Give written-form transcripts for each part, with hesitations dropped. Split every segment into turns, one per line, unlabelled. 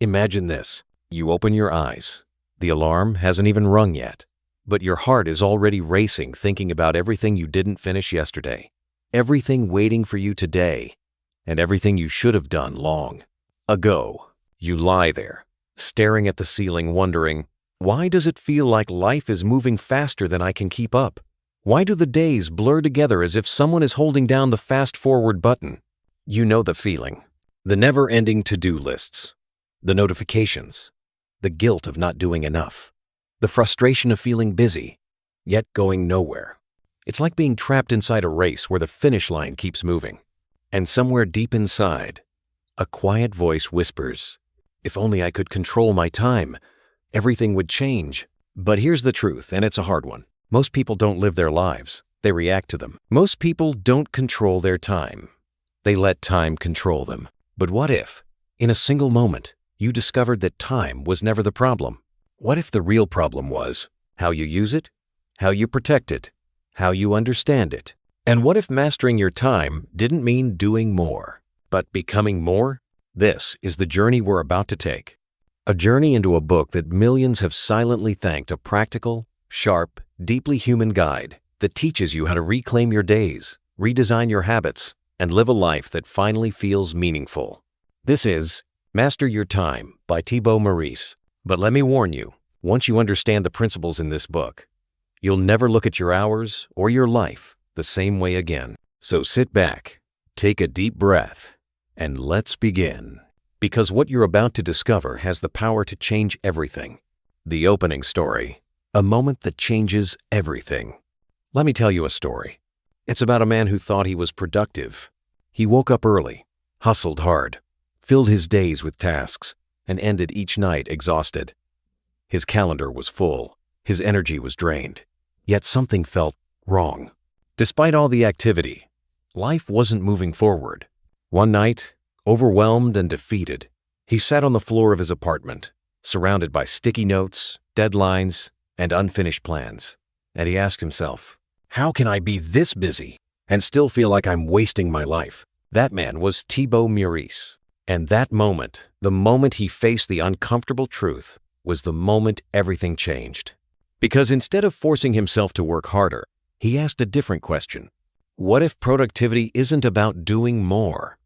Imagine this. You open your eyes. The alarm hasn't even rung yet, but your heart is already racing thinking about everything you didn't finish yesterday, everything waiting for you today, and everything you should have done long ago. You lie there, staring at the ceiling wondering, why does it feel like life is moving faster than I can keep up? Why do the days blur together as if someone is holding down the fast-forward button? You know the feeling. The never-ending to-do lists. The notifications. The guilt of not doing enough. The frustration of feeling busy, yet going nowhere. It's like being trapped inside a race where the finish line keeps moving. And somewhere deep inside, a quiet voice whispers, if only I could control my time, everything would change. But here's the truth, and it's a hard one. Most people don't live their lives. They react to them. Most people don't control their time. They let time control them. But what if, in a single moment, you discovered that time was never the problem? What if the real problem was how you use it, how you protect it, how you understand it? And what if mastering your time didn't mean doing more, but becoming more? This is the journey we're about to take. A journey into a book that millions have silently thanked, a practical, sharp, deeply human guide that teaches you how to reclaim your days, redesign your habits, and live a life that finally feels meaningful. This is Master Your Time by Thibaut Meurisse. But let me warn you, once you understand the principles in this book, you'll never look at your hours or your life the same way again. So sit back, take a deep breath, and let's begin. Because what you're about to discover has the power to change everything. The opening story, a moment that changes everything. Let me tell you a story. It's about a man who thought he was productive. He woke up early, hustled hard, filled his days with tasks, and ended each night exhausted. His calendar was full, his energy was drained, yet something felt wrong. Despite all the activity, life wasn't moving forward. One night, overwhelmed and defeated, he sat on the floor of his apartment, surrounded by sticky notes, deadlines, and unfinished plans. And he asked himself, how can I be this busy and still feel like I'm wasting my life? That man was Thibaut Meurisse. And that moment, the moment he faced the uncomfortable truth, was the moment everything changed. Because instead of forcing himself to work harder, he asked a different question. What if productivity isn't about doing more,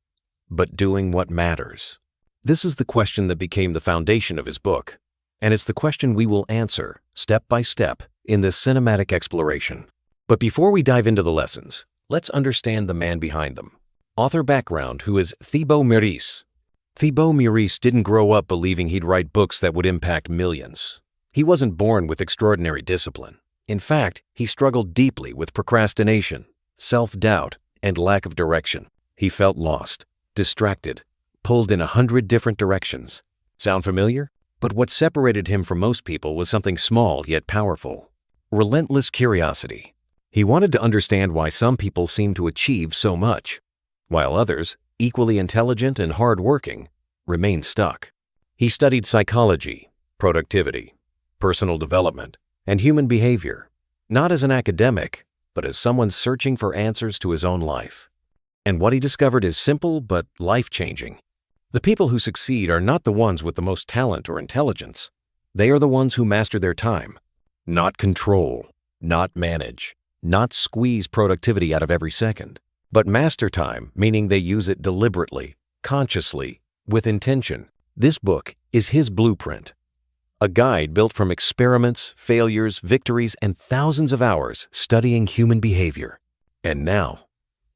but doing what matters? This is the question that became the foundation of his book, and it's the question we will answer, step by step, in this cinematic exploration. But before we dive into the lessons, let's understand the man behind them. Author background, who is Thibaut Meurisse. Thibaut Meurisse didn't grow up believing he'd write books that would impact millions. He wasn't born with extraordinary discipline. In fact, he struggled deeply with procrastination, self-doubt, and lack of direction. He felt lost, distracted, pulled in 100 different directions. Sound familiar? But what separated him from most people was something small yet powerful. Relentless curiosity. He wanted to understand why some people seemed to achieve so much, while others, equally intelligent and hard-working, remained stuck. He studied psychology, productivity, personal development, and human behavior, not as an academic, but as someone searching for answers to his own life. And what he discovered is simple but life-changing. The people who succeed are not the ones with the most talent or intelligence. They are the ones who master their time. Not control, not manage, not squeeze productivity out of every second, but master time, meaning they use it deliberately, consciously, with intention. This book is his blueprint. A guide built from experiments, failures, victories, and thousands of hours studying human behavior. And now,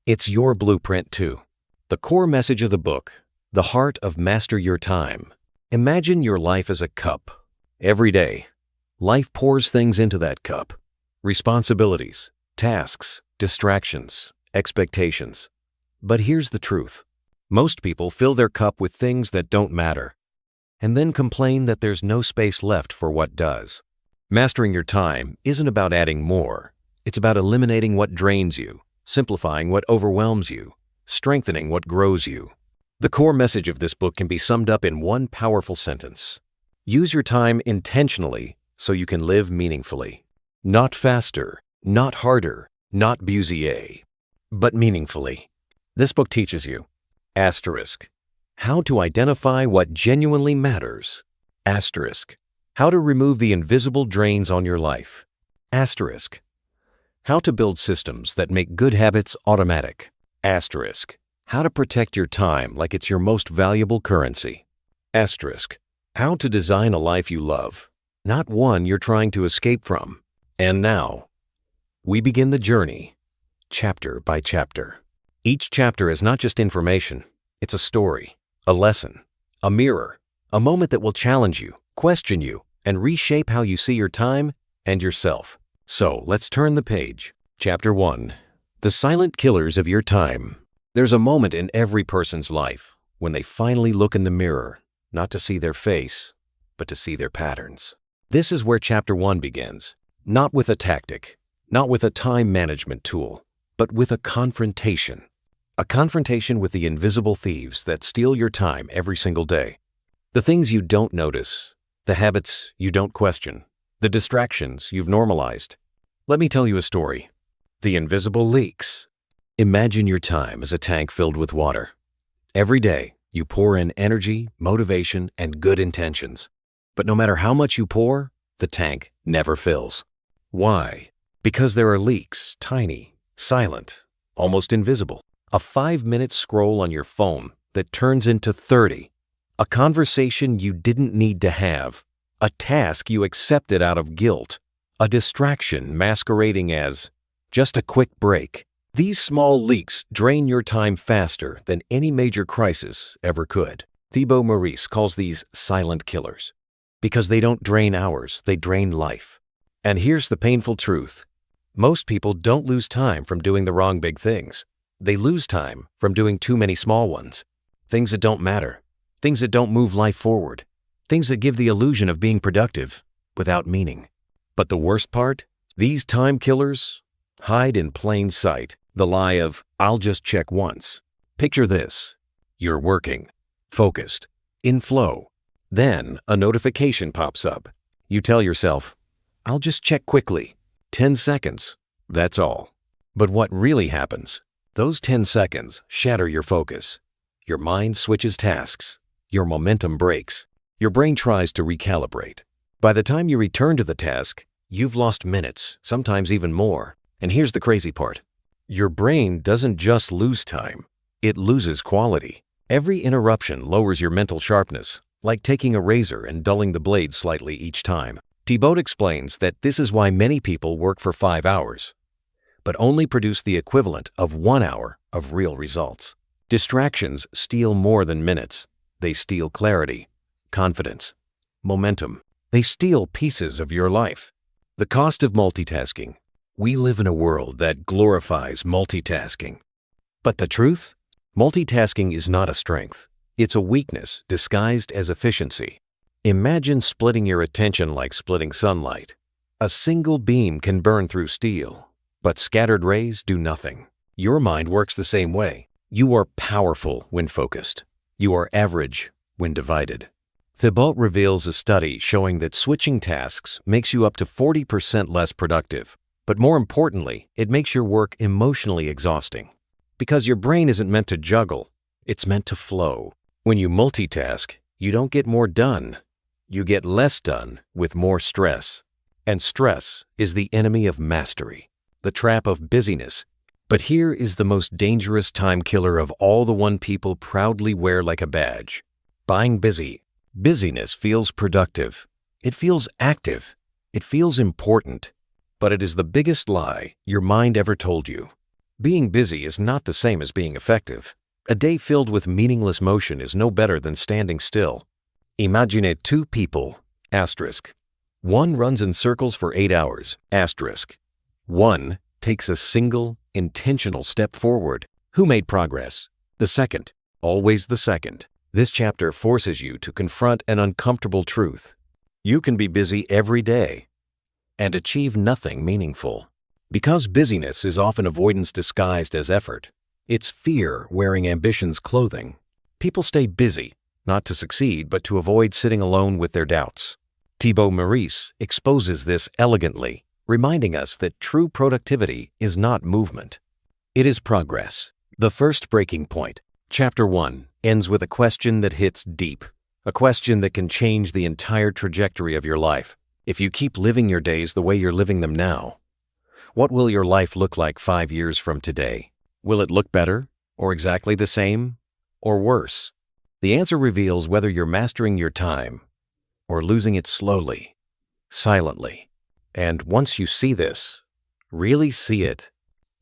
it's your blueprint too. The core message of the book, the heart of Master Your Time. Imagine your life as a cup. Every day, life pours things into that cup. Responsibilities, tasks, distractions, expectations. But here's the truth. Most people fill their cup with things that don't matter, and then complain that there's no space left for what does. Mastering your time isn't about adding more. It's about eliminating what drains you, simplifying what overwhelms you, strengthening what grows you. The core message of this book can be summed up in one powerful sentence. Use your time intentionally so you can live meaningfully. Not faster, not harder, not busier, but meaningfully. This book teaches you, asterisk, How to identify what genuinely matters. Asterisk. How to remove the invisible drains on your life. Asterisk. How to build systems that make good habits automatic. Asterisk. How to protect your time like it's your most valuable currency. Asterisk. How to design a life you love, not one you're trying to escape from. And now, we begin the journey, chapter by chapter. Each chapter is not just information, it's a story, a lesson, a mirror, a moment that will challenge you, question you, and reshape how you see your time and yourself. So let's turn the page. Chapter 1. The silent killers of your time. There's a moment in every person's life when they finally look in the mirror, not to see their face, but to see their patterns. This is where Chapter 1 begins, not with a tactic, not with a time management tool, but with a confrontation. A confrontation with the invisible thieves that steal your time every single day. The things you don't notice, the habits you don't question, the distractions you've normalized. Let me tell you a story. The invisible leaks. Imagine your time as a tank filled with water. Every day, you pour in energy, motivation, and good intentions. But no matter how much you pour, the tank never fills. Why? Because there are leaks, tiny, silent, almost invisible. A 5-minute scroll on your phone that turns into 30. A conversation you didn't need to have. A task you accepted out of guilt. A distraction masquerading as just a quick break. These small leaks drain your time faster than any major crisis ever could. Thibaut Meurisse calls these silent killers because they don't drain hours, they drain life. And here's the painful truth. Most people don't lose time from doing the wrong big things. They lose time from doing too many small ones. Things that don't matter. Things that don't move life forward. Things that give the illusion of being productive without meaning. But the worst part? These time killers hide in plain sight. The lie of, I'll just check once. Picture this. You're working, focused, in flow. Then a notification pops up. You tell yourself, I'll just check quickly. 10 seconds. That's all. But what really happens? Those 10 seconds shatter your focus. Your mind switches tasks. Your momentum breaks. Your brain tries to recalibrate. By the time you return to the task, you've lost minutes, sometimes even more. And here's the crazy part. Your brain doesn't just lose time, it loses quality. Every interruption lowers your mental sharpness, like taking a razor and dulling the blade slightly each time. Thibaut explains that this is why many people work for 5 hours, but only produce the equivalent of 1 hour of real results. Distractions steal more than minutes. They steal clarity, confidence, momentum. They steal pieces of your life. The cost of multitasking. We live in a world that glorifies multitasking. But the truth? Multitasking is not a strength. It's a weakness disguised as efficiency. Imagine splitting your attention like splitting sunlight. A single beam can burn through steel, but scattered rays do nothing. Your mind works the same way. You are powerful when focused. You are average when divided. Thibaut reveals a study showing that switching tasks makes you up to 40% less productive. But more importantly, it makes your work emotionally exhausting. Because your brain isn't meant to juggle, it's meant to flow. When you multitask, you don't get more done. You get less done with more stress. And stress is the enemy of mastery, the trap of busyness. But here is the most dangerous time killer of all, the one people proudly wear like a badge. Being busy. Busyness feels productive. It feels active. It feels important. But it is the biggest lie your mind ever told you. Being busy is not the same as being effective. A day filled with meaningless motion is no better than standing still. Imagine 2 people, asterisk. One runs in circles for 8 hours, asterisk. One takes a single, intentional step forward. Who made progress? The second. Always the second. This chapter forces you to confront an uncomfortable truth. You can be busy every day and achieve nothing meaningful. Because busyness is often avoidance disguised as effort. It's fear wearing ambition's clothing. People stay busy, not to succeed, but to avoid sitting alone with their doubts. Thibaut Meurisse exposes this elegantly, reminding us that true productivity is not movement. It is progress. The first breaking point. Chapter 1 ends with a question that hits deep, a question that can change the entire trajectory of your life. If you keep living your days the way you're living them now, what will your life look like 5 years from today? Will it look better, or exactly the same, or worse? The answer reveals whether you're mastering your time or losing it slowly, silently. And once you see this, really see it,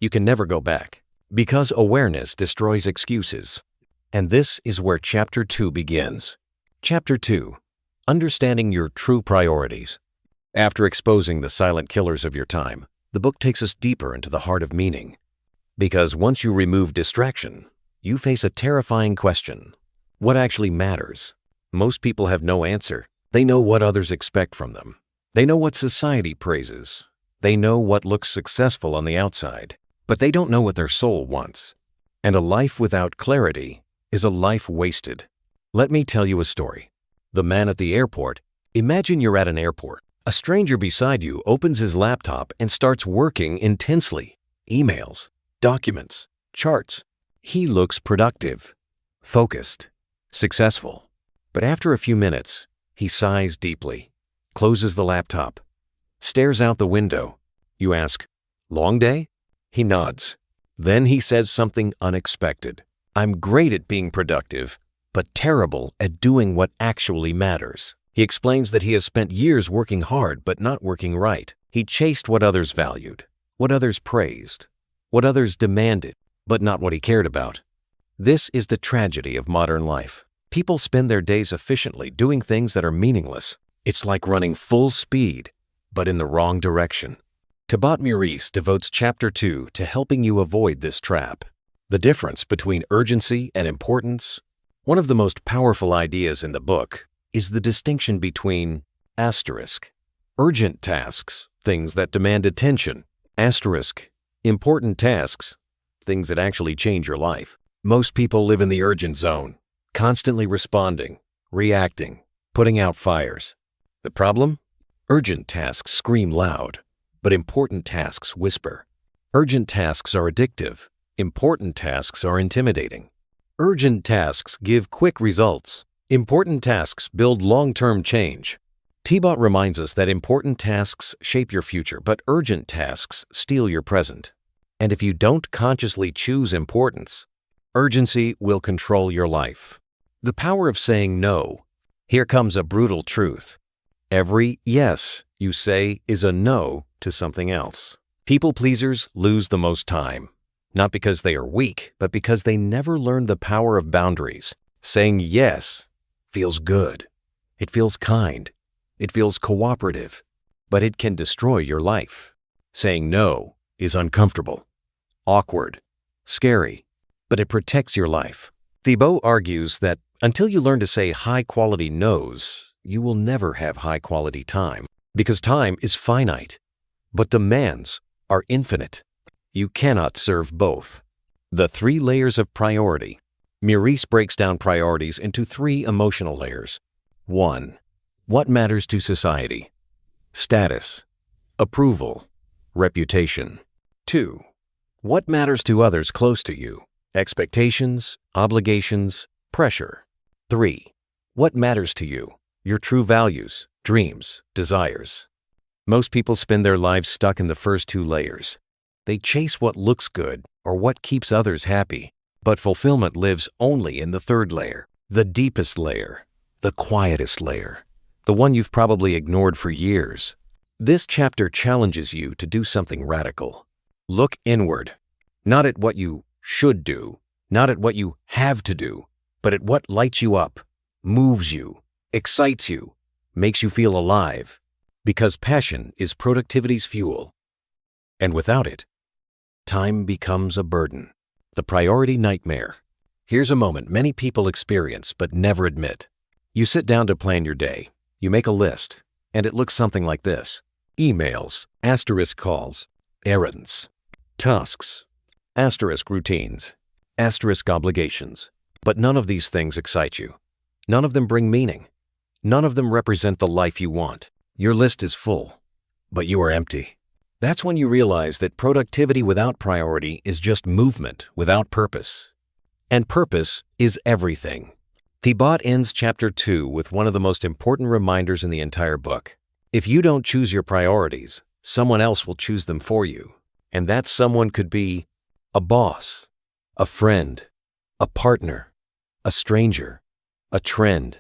you can never go back, because awareness destroys excuses. And this is where Chapter 2 begins. Chapter 2: Understanding Your True Priorities. After exposing the silent killers of your time, the book takes us deeper into the heart of meaning. Because once you remove distraction, you face a terrifying question. What actually matters? Most people have no answer. They know what others expect from them. They know what society praises. They know what looks successful on the outside, but they don't know what their soul wants. And a life without clarity is a life wasted. Let me tell you a story. The man at the airport. Imagine you're at an airport. A stranger beside you opens his laptop and starts working intensely. Emails, documents, charts. He looks productive, focused, successful. But after a few minutes, he sighs deeply, closes the laptop, stares out the window. You ask, "Long day?" He nods. Then he says something unexpected. "I'm great at being productive, but terrible at doing what actually matters." He explains that he has spent years working hard but not working right. He chased what others valued, what others praised, what others demanded, but not what he cared about. This is the tragedy of modern life. People spend their days efficiently doing things that are meaningless. It's like running full speed, but in the wrong direction. Thibaut Meurisse devotes Chapter 2 to helping you avoid this trap. The difference between urgency and importance. One of the most powerful ideas in the book is the distinction between urgent tasks, things that demand attention, important tasks, things that actually change your life. Most people live in the urgent zone, constantly responding, reacting, putting out fires. The problem? Urgent tasks scream loud, but important tasks whisper. Urgent tasks are addictive. Important tasks are intimidating. Urgent tasks give quick results. Important tasks build long-term change. Thibaut reminds us that important tasks shape your future, but urgent tasks steal your present. And if you don't consciously choose importance, urgency will control your life. The power of saying no. Here comes a brutal truth. Every yes you say is a no to something else. People pleasers lose the most time, not because they are weak, but because they never learned the power of boundaries. Saying yes feels good. It feels kind. It feels cooperative, but it can destroy your life. Saying no is uncomfortable, awkward, scary, but it protects your life. Thibaut argues that until you learn to say high-quality no's, you will never have high-quality time, because time is finite, but demands are infinite. You cannot serve both. The 3 layers of priority. Meurisse breaks down priorities into 3 emotional layers. 1. What matters to society? Status, approval, reputation. 2. What matters to others close to you? Expectations, obligations, pressure. 3. What matters to you? Your true values, dreams, desires. Most people spend their lives stuck in the first 2 layers. They chase what looks good or what keeps others happy. But fulfillment lives only in the 3rd layer, the deepest layer, the quietest layer, the one you've probably ignored for years. This chapter challenges you to do something radical. Look inward, not at what you should do, not at what you have to do, but at what lights you up, moves you, excites you, makes you feel alive. Because passion is productivity's fuel. And without it, time becomes a burden. The priority nightmare. Here's a moment many people experience but never admit. You sit down to plan your day. You make a list, and it looks something like this. Emails, calls, errands, tasks, routines, obligations. But none of these things excite you. None of them bring meaning. None of them represent the life you want. Your list is full, but you are empty. That's when you realize that productivity without priority is just movement without purpose. And purpose is everything. Thibaut ends chapter 2 with one of the most important reminders in the entire book. If you don't choose your priorities, someone else will choose them for you. And that someone could be a boss, a friend, a partner, a stranger, a trend,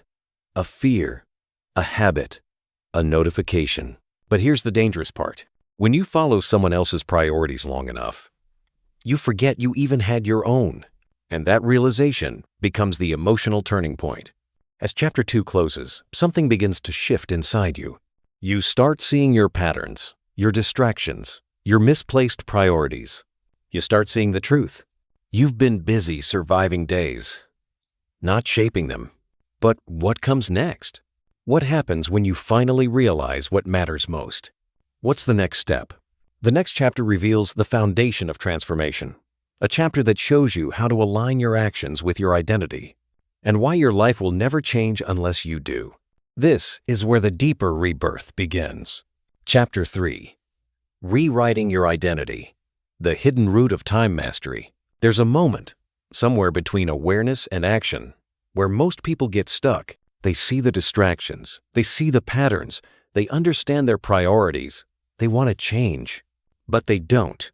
a fear, a habit, a notification. But here's the dangerous part. When you follow someone else's priorities long enough, you forget you even had your own. And that realization becomes the emotional turning point. As chapter 2 closes, something begins to shift inside you. You start seeing your patterns, your distractions, your misplaced priorities. You start seeing the truth. You've been busy surviving days, not shaping them. But what comes next? What happens when you finally realize what matters most? What's the next step? The next chapter reveals the foundation of transformation. A chapter that shows you how to align your actions with your identity and why your life will never change unless you do. This is where the deeper rebirth begins. Chapter 3. Rewriting your identity. The hidden root of time mastery. There's a moment, somewhere between awareness and action, where most people get stuck. They see the distractions, they see the patterns, they understand their priorities, they want to change, but they don't.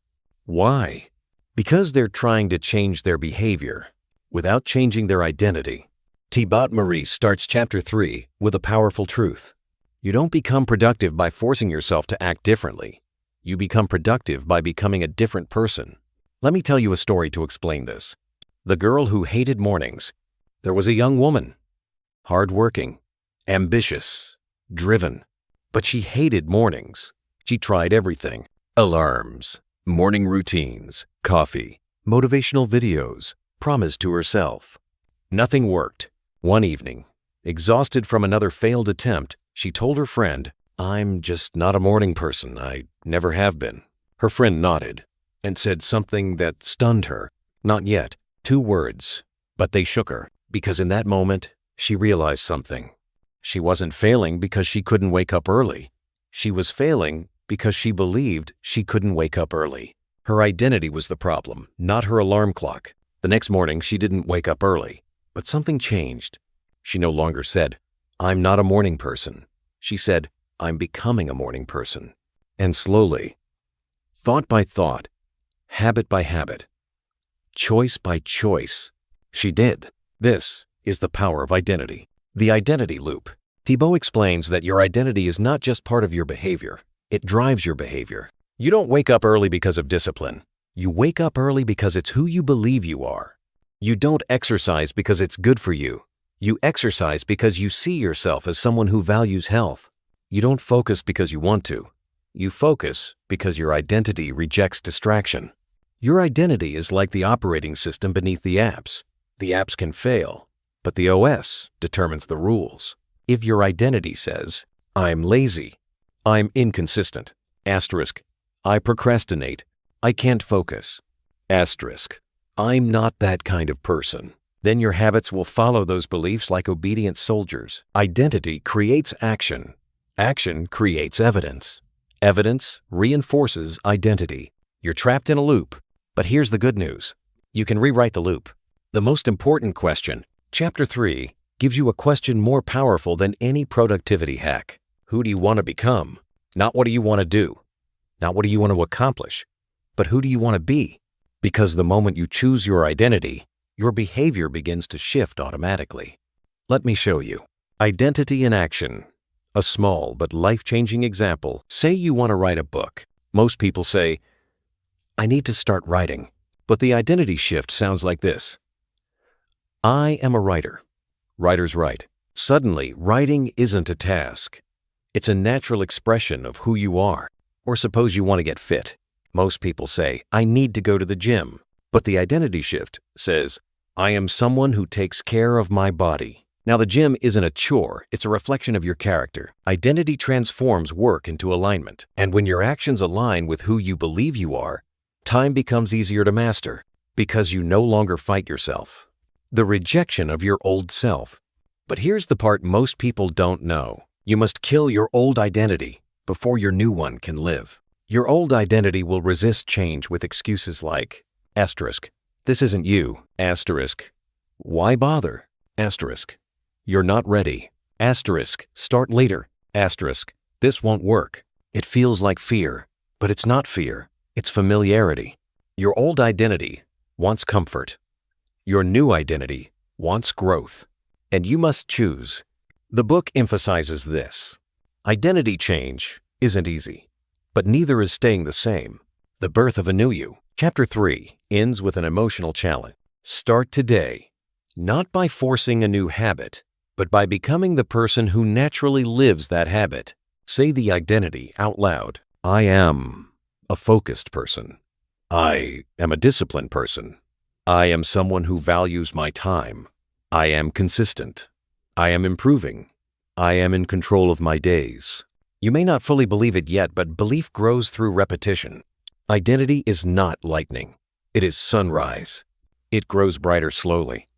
Why? Because they're trying to change their behavior without changing their identity. Thibaut Meurisse starts chapter 3 with a powerful truth. You don't become productive by forcing yourself to act differently. You become productive by becoming a different person. Let me tell you a story to explain this. The girl who hated mornings. There was a young woman, hardworking, ambitious, driven, but she hated mornings. She tried everything: alarms, morning routines, coffee, motivational videos, promise to herself. Nothing worked. One evening, exhausted from another failed attempt, she told her friend, "I'm just not a morning person. I never have been." Her friend nodded and said something that stunned her. Not yet. 2 words. But they shook her, because in that moment, she realized something. She wasn't failing because she couldn't wake up early. She was failing because she believed she couldn't wake up early. Her identity was the problem, not her alarm clock. The next morning, she didn't wake up early, but something changed. She no longer said, "I'm not a morning person." She said, "I'm becoming a morning person." And slowly, thought by thought, habit by habit, choice by choice, she did. This is the power of identity. The identity loop. Thibaut explains that your identity is not just part of your behavior. It drives your behavior. You don't wake up early because of discipline. You wake up early because it's who you believe you are. You don't exercise because it's good for you. You exercise because you see yourself as someone who values health. You don't focus because you want to. You focus because your identity rejects distraction. Your identity is like the operating system beneath the apps. The apps can fail, but the OS determines the rules. If your identity says, "I'm lazy, I'm inconsistent, asterisk, I procrastinate, I can't focus, asterisk, I'm not that kind of person," then your habits will follow those beliefs like obedient soldiers. Identity creates action. Action creates evidence. Evidence reinforces identity. You're trapped in a loop. But here's the good news. You can rewrite the loop. The most important question, Chapter 3, gives you a question more powerful than any productivity hack. Who do you want to become? Not what do you want to do? Not what do you want to accomplish? But who do you want to be? Because the moment you choose your identity, your behavior begins to shift automatically. Let me show you. Identity in action. A small but life-changing example. Say you want to write a book. Most people say, "I need to start writing." But the identity shift sounds like this. I am a writer. Writers write. Suddenly, writing isn't a task. It's a natural expression of who you are. Or suppose you want to get fit. Most people say, "I need to go to the gym." But the identity shift says, "I am someone who takes care of my body." Now, the gym isn't a chore, it's a reflection of your character. Identity transforms work into alignment. And when your actions align with who you believe you are, time becomes easier to master because you no longer fight yourself. The rejection of your old self. But here's the part most people don't know. You must kill your old identity before your new one can live. Your old identity will resist change with excuses like, asterisk, This isn't you. Asterisk. Why bother? Asterisk. You're not ready. Asterisk. Start later. Asterisk. This won't work. It feels like fear, but it's not fear. It's familiarity. Your old identity wants comfort. Your new identity wants growth. And you must choose. The book emphasizes this. Identity change isn't easy, but neither is staying the same. The birth of a new you. Chapter 3 ends with an emotional challenge. Start today, not by forcing a new habit, but by becoming the person who naturally lives that habit. Say the identity out loud. I am a focused person. I am a disciplined person. I am someone who values my time. I am consistent. I am improving. I am in control of my days. You may not fully believe it yet, but belief grows through repetition. Identity is not lightning. It is sunrise. It grows brighter slowly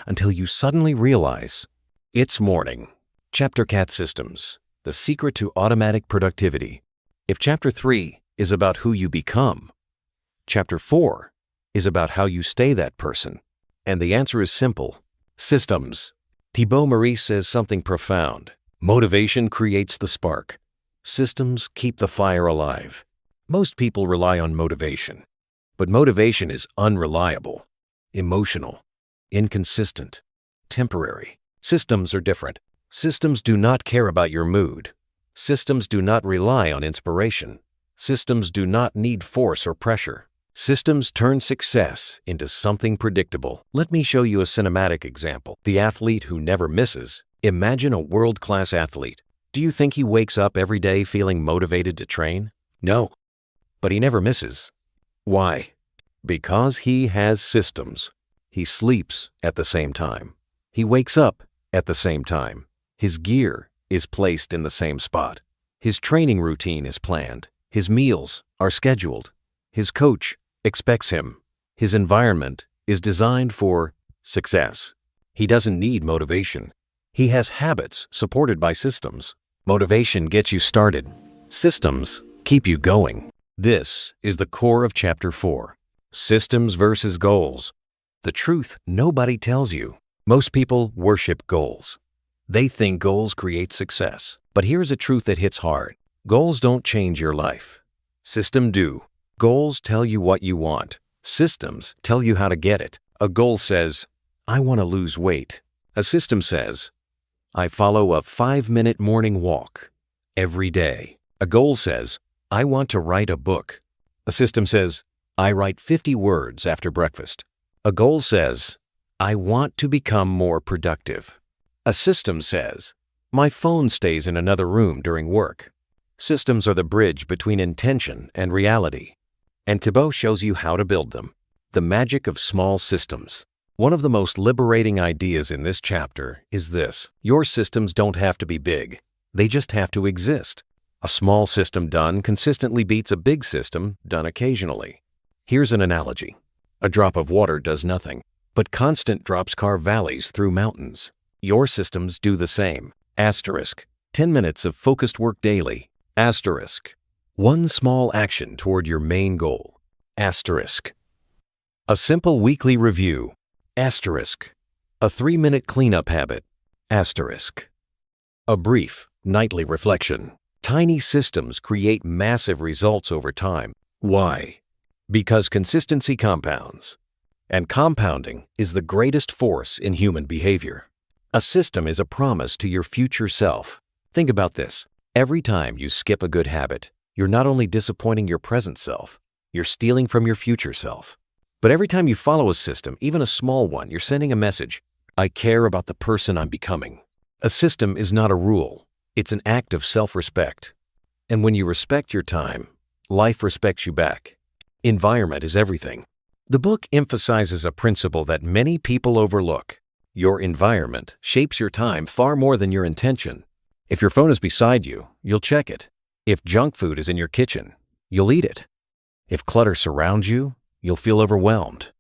until you suddenly realize it's morning. Chapter Cat Systems, the secret to automatic productivity. If Chapter 3 is about who you become, Chapter 4 is about how you stay that person. And the answer is simple. Systems. Thibaut Meurisse says something profound. Motivation creates the spark. Systems keep the fire alive. Most people rely on motivation, but motivation is unreliable, emotional, inconsistent, temporary. Systems are different. Systems do not care about your mood. Systems do not rely on inspiration. Systems do not need force or pressure. Systems turn success into something predictable. Let me show you a cinematic example. The athlete who never misses. Imagine a world-class athlete. Do you think he wakes up every day feeling motivated to train? No, but he never misses. Why? Because he has systems. He sleeps at the same time. He wakes up at the same time. His gear is placed in the same spot. His training routine is planned. His meals are scheduled. His coach expects him. His environment is designed for success. He doesn't need motivation. He has habits supported by systems. Motivation gets you started. Systems keep you going. This is the core of Chapter 4. Systems versus goals. The truth nobody tells you. Most people worship goals. They think goals create success. But here's a truth that hits hard. Goals don't change your life. Systems do. Goals tell you what you want. Systems tell you how to get it. A goal says, I want to lose weight. A system says, I follow a 5-minute morning walk every day. A goal says, I want to write a book. A system says, I write 50 words after breakfast. A goal says, I want to become more productive. A system says, my phone stays in another room during work. Systems are the bridge between intention and reality. And Thibaut shows you how to build them. The magic of small systems. One of the most liberating ideas in this chapter is this. Your systems don't have to be big. They just have to exist. A small system done consistently beats a big system done occasionally. Here's an analogy. A drop of water does nothing, but constant drops carve valleys through mountains. Your systems do the same. Asterisk. 10 minutes of focused work daily. Asterisk. One small action toward your main goal. Asterisk. A simple weekly review. Asterisk. A 3-minute cleanup habit. Asterisk. A brief nightly reflection. Tiny systems create massive results over time. Why? Because consistency compounds. And compounding is the greatest force in human behavior. A system is a promise to your future self. Think about this. Every time you skip a good habit, you're not only disappointing your present self, you're stealing from your future self. But every time you follow a system, even a small one, you're sending a message. I care about the person I'm becoming. A system is not a rule. It's an act of self-respect. And when you respect your time, life respects you back. Environment is everything. The book emphasizes a principle that many people overlook. Your environment shapes your time far more than your intention. If your phone is beside you, you'll check it. If junk food is in your kitchen, you'll eat it. If clutter surrounds you, you'll feel overwhelmed.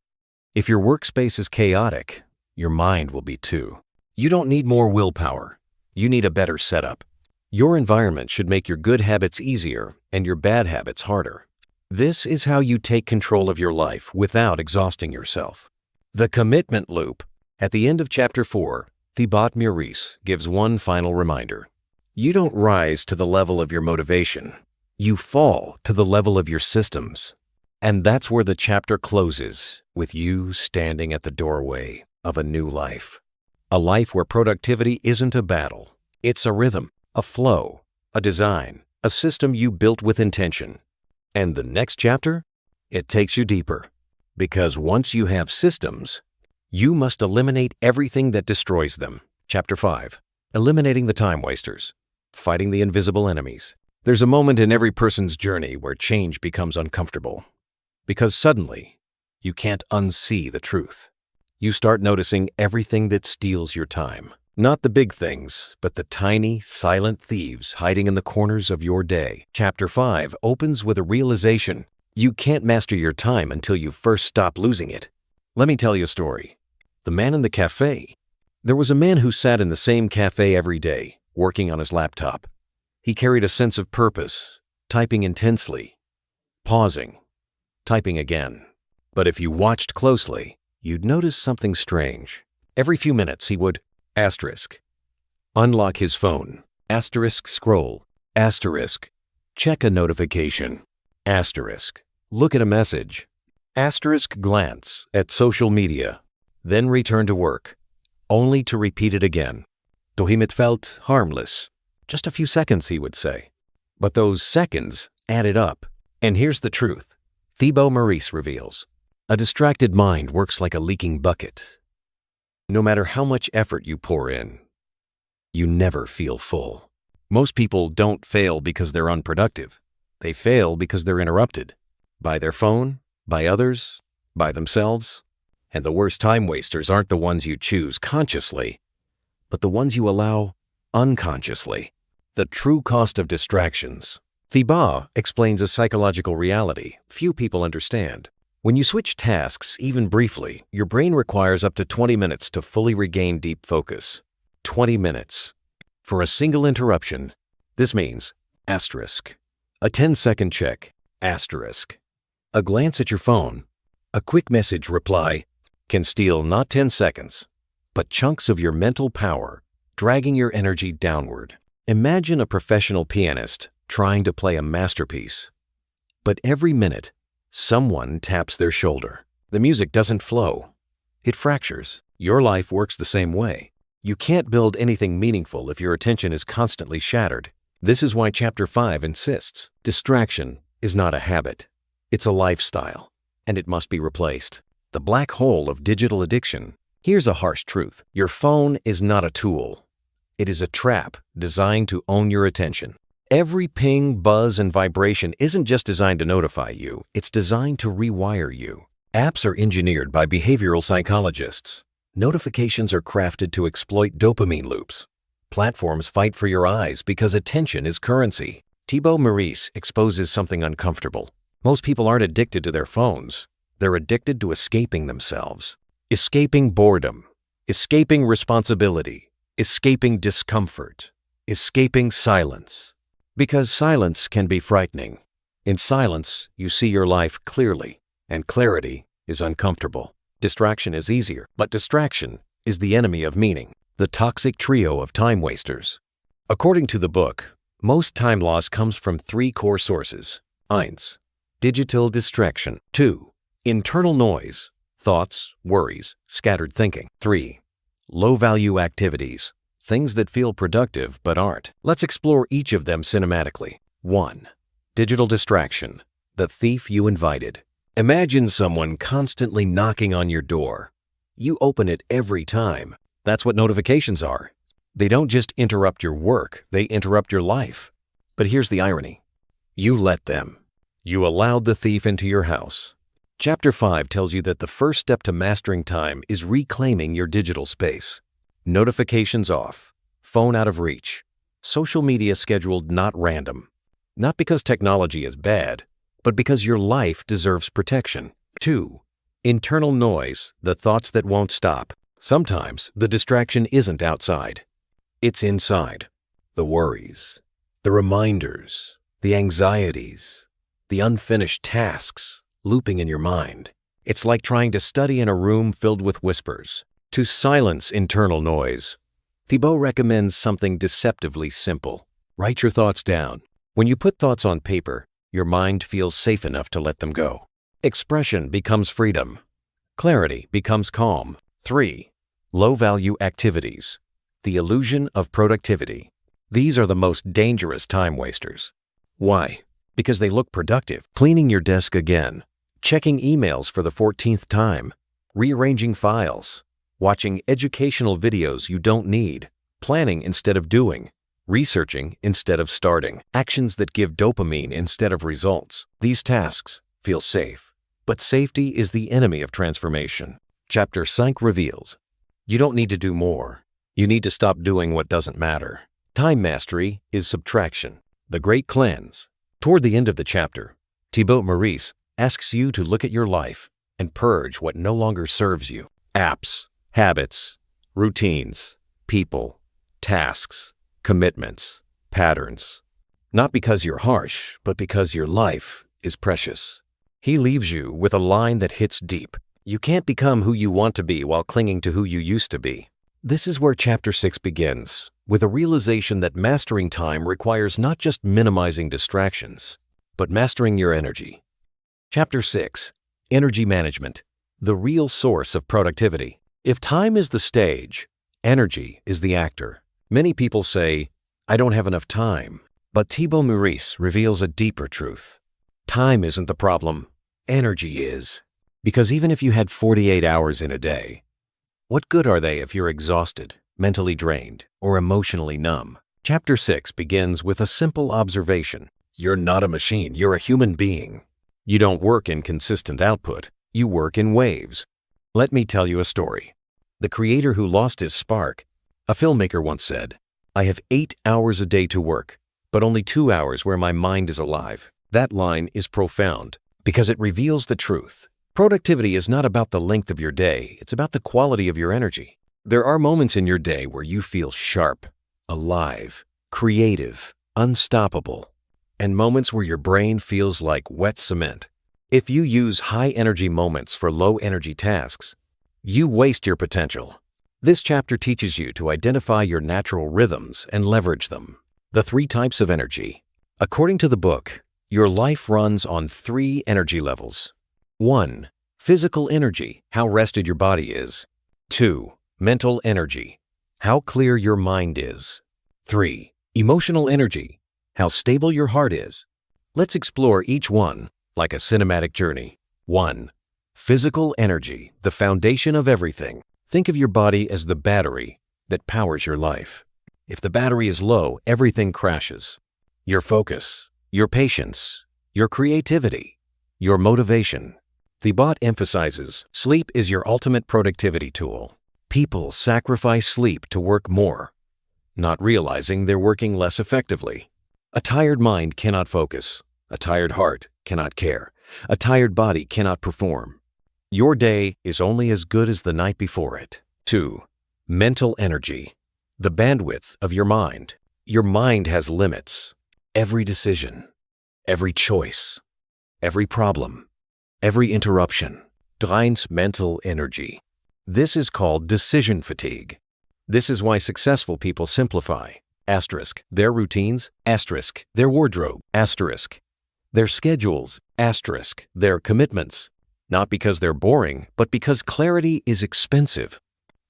If your workspace is chaotic, your mind will be too. You don't need more willpower. You need a better setup. Your environment should make your good habits easier and your bad habits harder. This is how you take control of your life without exhausting yourself. The commitment loop. At the end of Chapter 4, Thibaut Meurisse gives one final reminder. You don't rise to the level of your motivation. You fall to the level of your systems. And that's where the chapter closes, with you standing at the doorway of a new life. A life where productivity isn't a battle. It's a rhythm, a flow, a design, a system you built with intention. And the next chapter? It takes you deeper. Because once you have systems, you must eliminate everything that destroys them. Chapter 5. Eliminating the time wasters. Fighting the invisible enemies. There's a moment in every person's journey where change becomes uncomfortable. Because suddenly, you can't unsee the truth. You start noticing everything that steals your time. Not the big things, but the tiny, silent thieves hiding in the corners of your day. Chapter 5 opens with a realization. You can't master your time until you first stop losing it. Let me tell you a story. The man in the cafe. There was a man who sat in the same cafe every day, working on his laptop. He carried a sense of purpose, typing intensely, pausing, typing again. But if you watched closely, you'd notice something strange. Every few minutes he would unlock his phone, scroll, check a notification, look at a message, glance at social media, then return to work, only to repeat it again. To him it felt harmless. Just a few seconds, he would say. But those seconds added up. And here's the truth. Thibaut Meurisse reveals. A distracted mind works like a leaking bucket. No matter how much effort you pour in, you never feel full. Most people don't fail because they're unproductive. They fail because they're interrupted. By their phone, by others, by themselves. And the worst time wasters aren't the ones you choose consciously, but the ones you allow unconsciously. The true cost of distractions. Thibaut explains a psychological reality few people understand. When you switch tasks, even briefly, your brain requires up to 20 minutes to fully regain deep focus. 20 minutes. For a single interruption, this means a 10-second check, a glance at your phone, a quick message reply can steal not 10 seconds, but chunks of your mental power, dragging your energy downward. Imagine a professional pianist trying to play a masterpiece. But every minute, someone taps their shoulder. The music doesn't flow. It fractures. Your life works the same way. You can't build anything meaningful if your attention is constantly shattered. This is why Chapter 5 insists. Distraction is not a habit. It's a lifestyle, and it must be replaced. The black hole of digital addiction. Here's a harsh truth. Your phone is not a tool. It is a trap designed to own your attention. Every ping, buzz, and vibration isn't just designed to notify you. It's designed to rewire you. Apps are engineered by behavioral psychologists. Notifications are crafted to exploit dopamine loops. Platforms fight for your eyes because attention is currency. Thibaut Meurisse exposes something uncomfortable. Most people aren't addicted to their phones. They're addicted to escaping themselves. Escaping boredom. Escaping responsibility. Escaping discomfort. Escaping silence. Because silence can be frightening. In silence, you see your life clearly, and clarity is uncomfortable. Distraction is easier, but distraction is the enemy of meaning. The toxic trio of time wasters. According to the book, most time loss comes from 3 core sources. 1. Digital distraction. 2. Internal noise. Thoughts, worries, scattered thinking. 3. Low-value activities. Things that feel productive but aren't. Let's explore each of them cinematically. 1. Digital distraction. The thief you invited. Imagine someone constantly knocking on your door. You open it every time. That's what notifications are. They don't just interrupt your work, they interrupt your life. But here's the irony. You let them. You allowed the thief into your house. Chapter 5 tells you that the first step to mastering time is reclaiming your digital space. Notifications off, phone out of reach, social media scheduled not random. Not because technology is bad, but because your life deserves protection. 2. Internal noise, the thoughts that won't stop. Sometimes the distraction isn't outside. It's inside. The worries, the reminders, the anxieties, the unfinished tasks looping in your mind. It's like trying to study in a room filled with whispers. To silence internal noise, Thibaut recommends something deceptively simple. Write your thoughts down. When you put thoughts on paper, your mind feels safe enough to let them go. Expression becomes freedom. Clarity becomes calm. 3. Low-value activities. The illusion of productivity. These are the most dangerous time wasters. Why? Because they look productive. Cleaning your desk again, checking emails for the 14th time, rearranging files, watching educational videos you don't need, planning instead of doing, researching instead of starting, actions that give dopamine instead of results. These tasks feel safe, but safety is the enemy of transformation. Chapter 5 reveals, you don't need to do more. You need to stop doing what doesn't matter. Time mastery is subtraction, the great cleanse. Toward the end of the chapter, Thibaut Meurisse asks you to look at your life and purge what no longer serves you. Apps, habits, routines, people, tasks, commitments, patterns. Not because you're harsh, but because your life is precious. He leaves you with a line that hits deep. You can't become who you want to be while clinging to who you used to be. This is where Chapter 6 begins, with a realization that mastering time requires not just minimizing distractions, but mastering your energy. Chapter 6, Energy Management, the real source of productivity. If time is the stage, energy is the actor. Many people say, I don't have enough time, but Thibaut Meurisse reveals a deeper truth. Time isn't the problem, energy is. Because even if you had 48 hours in a day, what good are they if you're exhausted, mentally drained, or emotionally numb? Chapter 6 begins with a simple observation. You're not a machine, you're a human being. You don't work in consistent output, you work in waves. Let me tell you a story. The creator who lost his spark, a filmmaker once said, I have 8 hours a day to work, but only 2 hours where my mind is alive. That line is profound because it reveals the truth. Productivity is not about the length of your day, it's about the quality of your energy. There are moments in your day where you feel sharp, alive, creative, unstoppable, and moments where your brain feels like wet cement. If you use high-energy moments for low-energy tasks, you waste your potential. This chapter teaches you to identify your natural rhythms and leverage them. The 3 types of energy. According to the book, your life runs on 3 energy levels. 1. Physical energy, how rested your body is. 2. Mental energy, how clear your mind is. 3. Emotional energy, how stable your heart is. Let's explore each one like a cinematic journey. 1. Physical energy, the foundation of everything. Think of your body as the battery that powers your life. If the battery is low, everything crashes. Your focus, your patience, your creativity, your motivation. Thibaut emphasizes, sleep is your ultimate productivity tool. People sacrifice sleep to work more, not realizing they're working less effectively. A tired mind cannot focus. A tired heart cannot care. A tired body cannot perform. Your day is only as good as the night before it. 2. Mental energy, the bandwidth of your mind. Your mind has limits. Every decision, every choice, every problem, every interruption drains mental energy. This is called decision fatigue. This is why successful people simplify. Asterisk, their routines, asterisk, their wardrobe, asterisk, their schedules, asterisk, their commitments. Not because they're boring, but because clarity is expensive.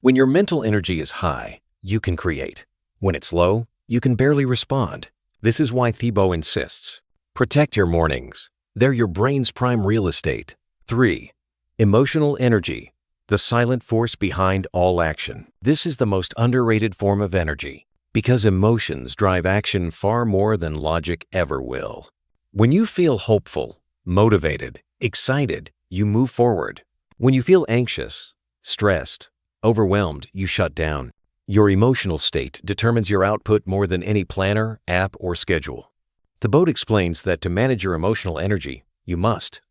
When your mental energy is high, you can create. When it's low, you can barely respond. This is why Thibaut insists. Protect your mornings. They're your brain's prime real estate. 3. Emotional energy, the silent force behind all action. This is the most underrated form of energy because emotions drive action far more than logic ever will. When you feel hopeful, motivated, excited, you move forward. When you feel anxious, stressed, overwhelmed, you shut down. Your emotional state determines your output more than any planner, app, or schedule. Thibaut explains that to manage your emotional energy, you must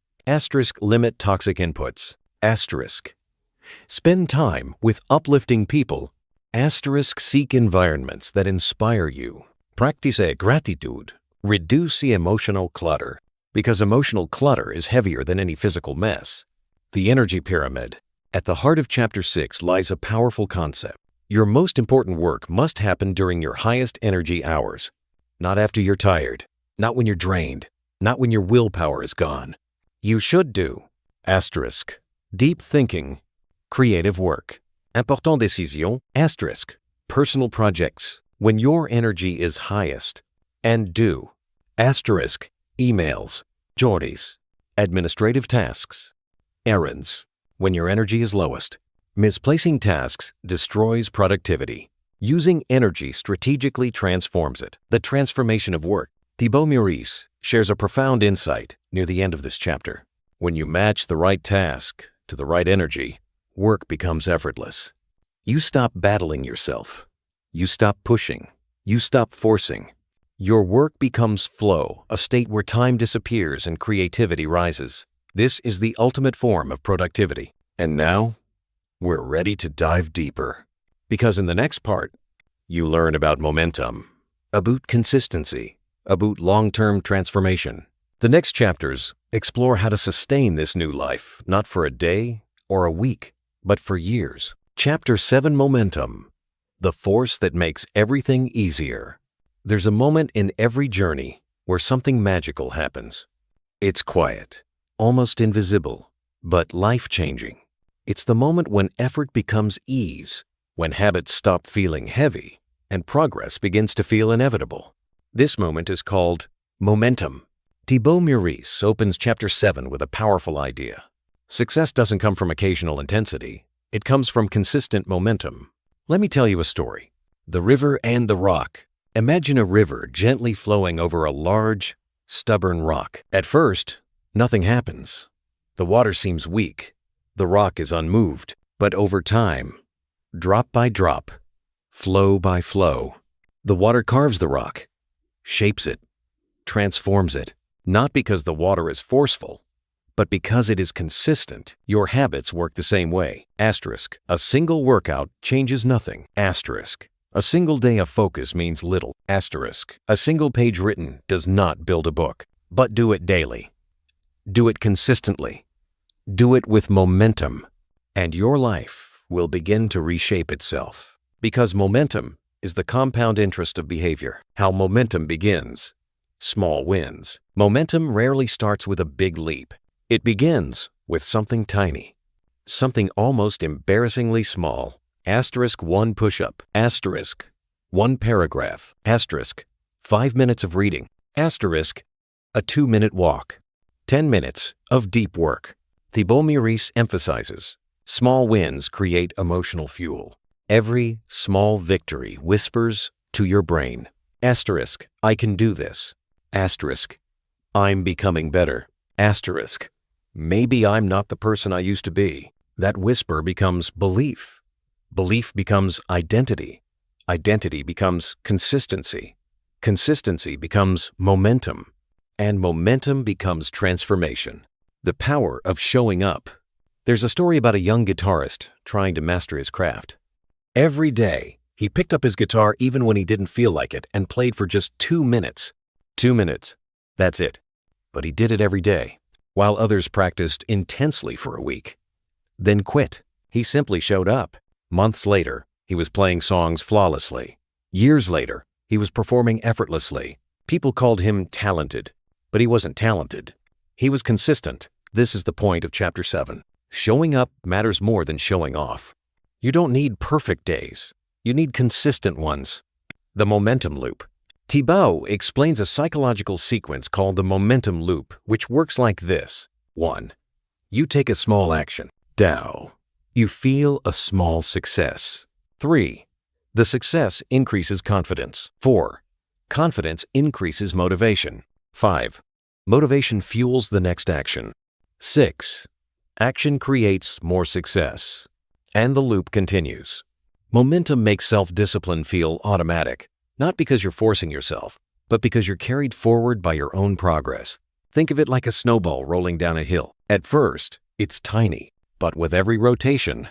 limit toxic inputs, spend time with uplifting people, seek environments that inspire you, practice gratitude, reduce emotional clutter, Because emotional clutter is heavier than any physical mess. The energy pyramid. At the heart of Chapter 6 lies a powerful concept. Your most important work must happen during your highest energy hours. Not after you're tired. Not when you're drained. Not when your willpower is gone. You should do asterisk, deep thinking, creative work, important décision, asterisk, personal projects, when your energy is highest, and do asterisk, emails, chores, administrative tasks, errands, when your energy is lowest. Misplacing tasks destroys productivity. Using energy strategically transforms it. The transformation of work. Thibaut Meurisse shares a profound insight near the end of this chapter. When you match the right task to the right energy, work becomes effortless. You stop battling yourself. You stop pushing. You stop forcing. Your work becomes flow, a state where time disappears and creativity rises. This is the ultimate form of productivity. And now, we're ready to dive deeper. Because in the next part, you learn about momentum, about consistency, about long-term transformation. The next chapters explore how to sustain this new life, not for a day or a week, but for years. Chapter 7, Momentum, the force that makes everything easier. There's a moment in every journey where something magical happens. It's quiet, almost invisible, but life-changing. It's the moment when effort becomes ease, when habits stop feeling heavy, and progress begins to feel inevitable. This moment is called momentum. Thibaut Meurisse opens Chapter 7 with a powerful idea. Success doesn't come from occasional intensity. It comes from consistent momentum. Let me tell you a story. The river and the rock. Imagine a river gently flowing over a large, stubborn rock. At first, nothing happens. The water seems weak. The rock is unmoved. But over time, drop by drop, flow by flow, the water carves the rock, shapes it, transforms it. Not because the water is forceful, but because it is consistent. Your habits work the same way. Asterisk. A single workout changes nothing. Asterisk. A single day of focus means little. Asterisk. A single page written does not build a book. But do it daily. Do it consistently. Do it with momentum. And your life will begin to reshape itself. Because momentum is the compound interest of behavior. How momentum begins. Small wins. Momentum rarely starts with a big leap. It begins with something tiny. Something almost embarrassingly small. Asterisk 1 push-up. Asterisk 1 paragraph. Asterisk 5 minutes of reading. Asterisk a 2-minute walk. 10 minutes of deep work. Thibaut Meurisse emphasizes, small wins create emotional fuel. Every small victory whispers to your brain. Asterisk, I can do this. Asterisk, I'm becoming better. Asterisk, maybe I'm not the person I used to be. That whisper becomes belief. Belief becomes identity. Identity becomes consistency. Consistency becomes momentum. And momentum becomes transformation. The power of showing up. There's a story about a young guitarist trying to master his craft. Every day, he picked up his guitar even when he didn't feel like it and played for just 2 minutes. 2 minutes. That's it. But he did it every day, while others practiced intensely for a week. Then quit. He simply showed up. Months later, he was playing songs flawlessly. Years later, he was performing effortlessly. People called him talented, but he wasn't talented. He was consistent. This is the point of Chapter 7. Showing up matters more than showing off. You don't need perfect days. You need consistent ones. The momentum loop. Thibaut explains a psychological sequence called the momentum loop, which works like this. 1. You take a small action. Dow. You feel a small success. 3. The success increases confidence. 4. Confidence increases motivation. 5. Motivation fuels the next action. 6. Action creates more success. And the loop continues. Momentum makes self-discipline feel automatic, not because you're forcing yourself, but because you're carried forward by your own progress. Think of it like a snowball rolling down a hill. At first, it's tiny, but with every rotation,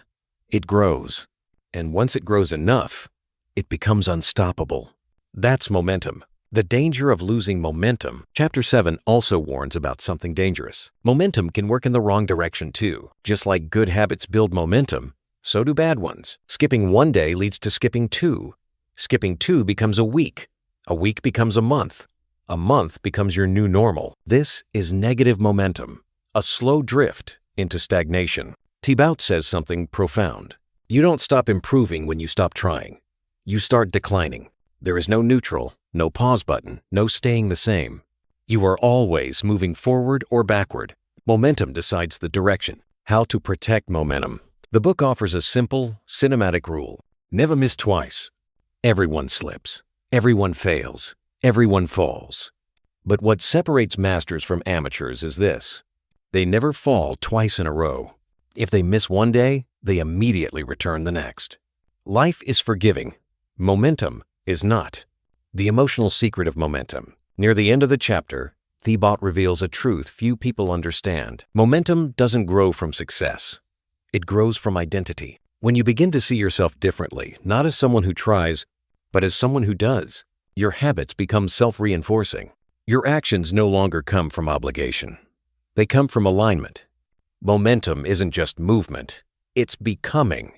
it grows. And once it grows enough, it becomes unstoppable. That's momentum. The danger of losing momentum. Chapter 7 also warns about something dangerous. Momentum can work in the wrong direction too. Just like good habits build momentum, so do bad ones. Skipping one day leads to skipping two. Skipping two becomes a week. A week becomes a month. A month becomes your new normal. This is negative momentum, a slow drift into stagnation. Thibaut says something profound. You don't stop improving when you stop trying. You start declining. There is no neutral, no pause button, no staying the same. You are always moving forward or backward. Momentum decides the direction. How to protect momentum. The book offers a simple, cinematic rule. Never miss twice. Everyone slips. Everyone fails. Everyone falls. But what separates masters from amateurs is this. They never fall twice in a row. If they miss one day, they immediately return the next. Life is forgiving. Momentum is not. The emotional secret of momentum. Near the end of the chapter, Thibaut reveals a truth few people understand. Momentum doesn't grow from success. It grows from identity. When you begin to see yourself differently, not as someone who tries, but as someone who does, your habits become self-reinforcing. Your actions no longer come from obligation. They come from alignment. Momentum isn't just movement, it's becoming.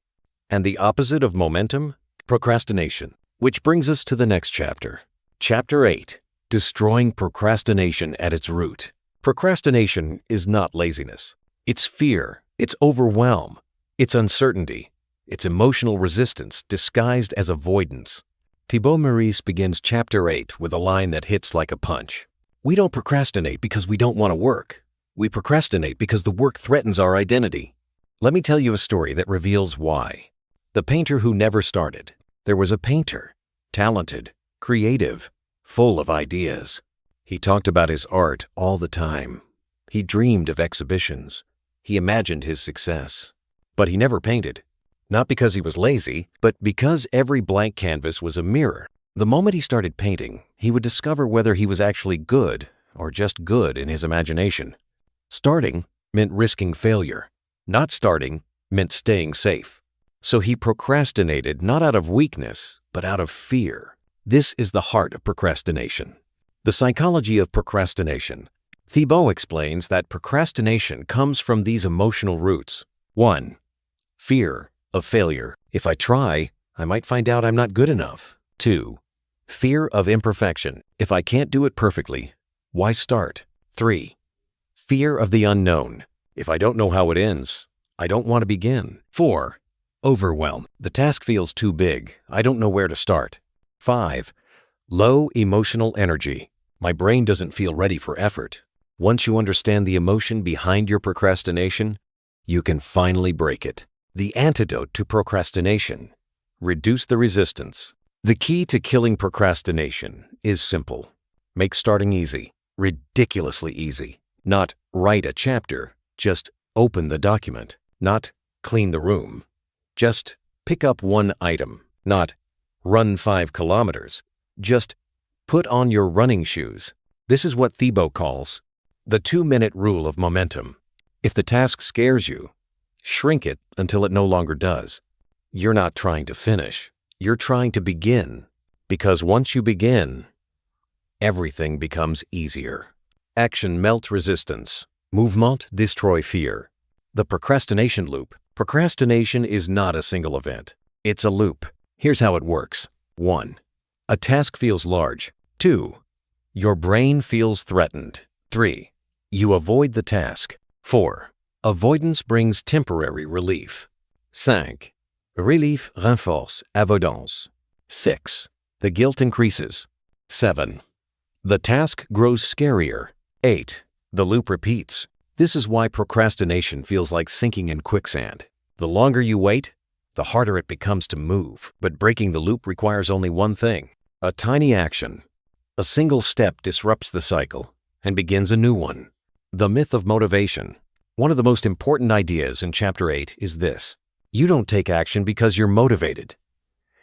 And the opposite of momentum? Procrastination. Which brings us to the next chapter. Chapter 8. Destroying procrastination at its root. Procrastination is not laziness. It's fear. It's overwhelm. It's uncertainty. It's emotional resistance disguised as avoidance. Thibaut Meurisse begins Chapter 8 with a line that hits like a punch. We don't procrastinate because we don't want to work. We procrastinate because the work threatens our identity. Let me tell you a story that reveals why. The painter who never started. There was a painter, talented, creative, full of ideas. He talked about his art all the time. He dreamed of exhibitions. He imagined his success. But he never painted. Not because he was lazy, but because every blank canvas was a mirror. The moment he started painting, he would discover whether he was actually good or just good in his imagination. Starting meant risking failure. Not starting meant staying safe. So he procrastinated not out of weakness, but out of fear. This is the heart of procrastination. The psychology of procrastination. Thibaut explains that procrastination comes from these emotional roots. 1. Fear of failure. If I try, I might find out I'm not good enough. 2. Fear of imperfection. If I can't do it perfectly, why start? 3. Fear of the unknown. If I don't know how it ends, I don't want to begin. 4. Overwhelm. The task feels too big. I don't know where to start. 5. Low emotional energy. My brain doesn't feel ready for effort. Once you understand the emotion behind your procrastination, you can finally break it. The antidote to procrastination. Reduce the resistance. The key to killing procrastination is simple. Make starting easy. Ridiculously easy. Not write a chapter. Just open the document. Not clean the room. Just pick up one item. Not run 5 kilometers. Just put on your running shoes. This is what Thibaut calls the 2-minute rule of momentum. If the task scares you, shrink it until it no longer does. You're not trying to finish. You're trying to begin. Because once you begin, everything becomes easier. Action melts resistance. Mouvement destroy fear. The procrastination loop. Procrastination is not a single event. It's a loop. Here's how it works. 1. A task feels large. 2. Your brain feels threatened. 3. You avoid the task. 4. Avoidance brings temporary relief. 5. Relief renforce avoidance. 6. The guilt increases. 7. The task grows scarier. 8. The loop repeats. This is why procrastination feels like sinking in quicksand. The longer you wait, the harder it becomes to move. But breaking the loop requires only one thing: a tiny action. A single step disrupts the cycle and begins a new one. The myth of motivation. One of the most important ideas in Chapter 8 is this: you don't take action because you're motivated.